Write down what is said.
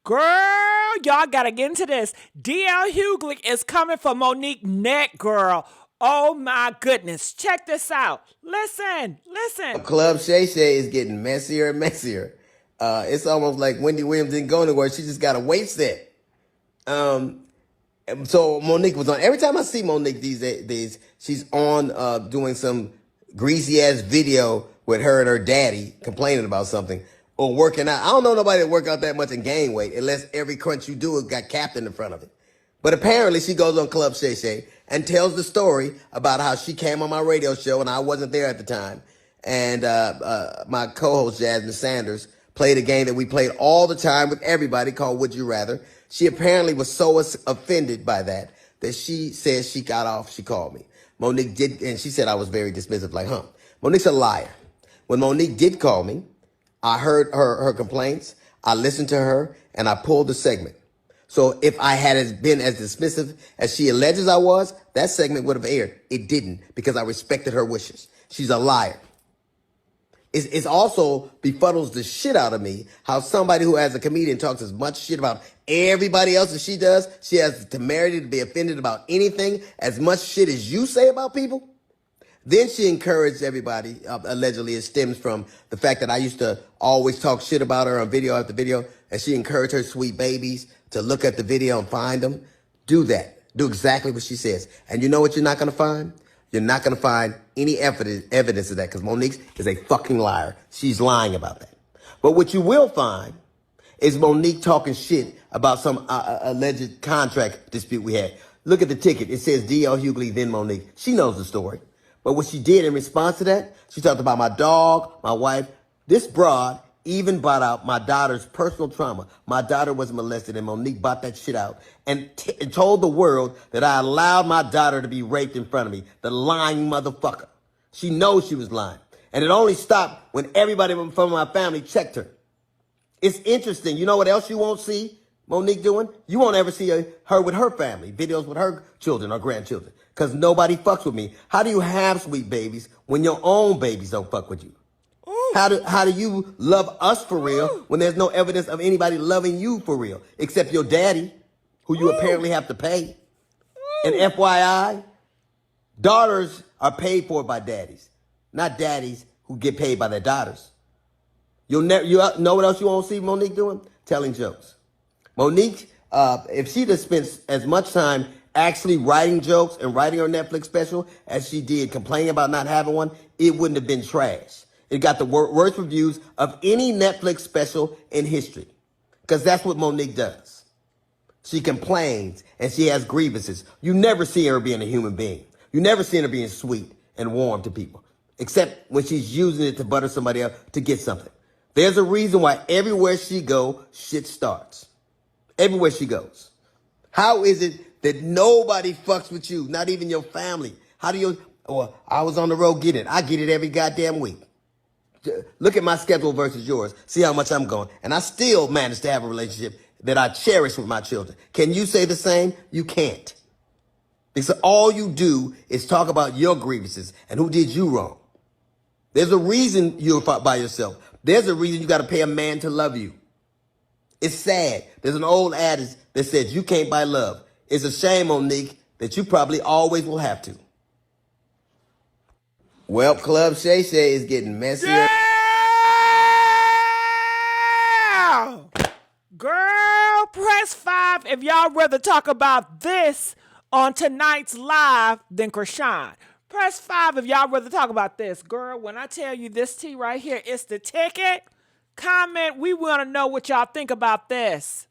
Girl, y'all gotta get into this. DL Hughley is coming for Monique neck, girl. Oh my goodness. Check this out. Listen. Club Shay is getting messier and messier. It's almost like Wendy Williams didn't go anywhere. She just got a weight set. So Monique was on. Every time I see Monique these days, she's on doing some greasy ass video with her and her daddy complaining about something or working out. I don't know nobody that work out that much and gain weight unless every crunch you do got captain in front of it. But apparently she goes on Club Shay and tells the story about how she came on my radio show and I wasn't there at the time. And my co-host Jasmine Sanders played a game that we played all the time with everybody called Would You Rather. She apparently was so offended by that she said she got off. She called me. Monique did, and she said I was very dismissive, like, Monique's a liar. When Monique did call me, I heard her complaints, I listened to her, and I pulled the segment. So if I had been as dismissive as she alleges I was, that segment would have aired. It didn't, because I respected her wishes. She's a liar. It's also befuddles the shit out of me how somebody who, as a comedian, talks as much shit about everybody else as she does, she has the temerity to be offended about anything as much shit as you say about people. Then she encouraged everybody, allegedly it stems from the fact that I used to always talk shit about her on video after video, and she encouraged her sweet babies to look at the video and find them. Do that. Do exactly what she says. And you know what you're not going to find? You're not going to find any evidence of that because Monique is a fucking liar. She's lying about that. But what you will find is Monique talking shit about some alleged contract dispute we had. Look at the ticket. It says D.L. Hughley, then Monique. She knows the story. But what she did in response to that, she talked about my dog, my wife. This broad even brought out my daughter's personal trauma. My daughter was molested, and Monique brought that shit out and told the world that I allowed my daughter to be raped in front of me. The lying motherfucker. She knows she was lying. And it only stopped when everybody from my family checked her. It's interesting. You know what else you won't see Monique doing? You won't ever see her with her family, videos with her children or grandchildren, because nobody fucks with me. How do you have sweet babies when your own babies don't fuck with you? How do you love us for real when there's no evidence of anybody loving you for real, except your daddy, who you apparently have to pay? And FYI, daughters are paid for by daddies, not daddies who get paid by their daughters. You know what else you won't see Monique doing? Telling jokes. Monique, if she'd have spent as much time actually writing jokes and writing her Netflix special as she did complaining about not having one, it wouldn't have been trash. It got the worst reviews of any Netflix special in history. Because that's what Monique does. She complains and she has grievances. You never see her being a human being. You never see her being sweet and warm to people. Except when she's using it to butter somebody up to get something. There's a reason why everywhere she goes, shit starts. Everywhere she goes. How is it that nobody fucks with you? Not even your family. How do you... Well, I was on the road getting it. I get it every goddamn week. Look at my schedule versus yours. See how much I'm going. And I still manage to have a relationship that I cherish with my children. Can you say the same? You can't. Because all you do is talk about your grievances and who did you wrong. There's a reason you're by yourself. There's a reason you got to pay a man to love you. It's sad. There's an old adage that says you can't buy love. It's a shame, Monique, that you probably always will have to. Well, Club Shay is getting messier. Yeah! Girl, press 5 if y'all rather talk about this on tonight's live than Krishan. Press 5 if y'all rather talk about this. Girl, when I tell you this tea right here is the ticket, comment. We want to know what y'all think about this.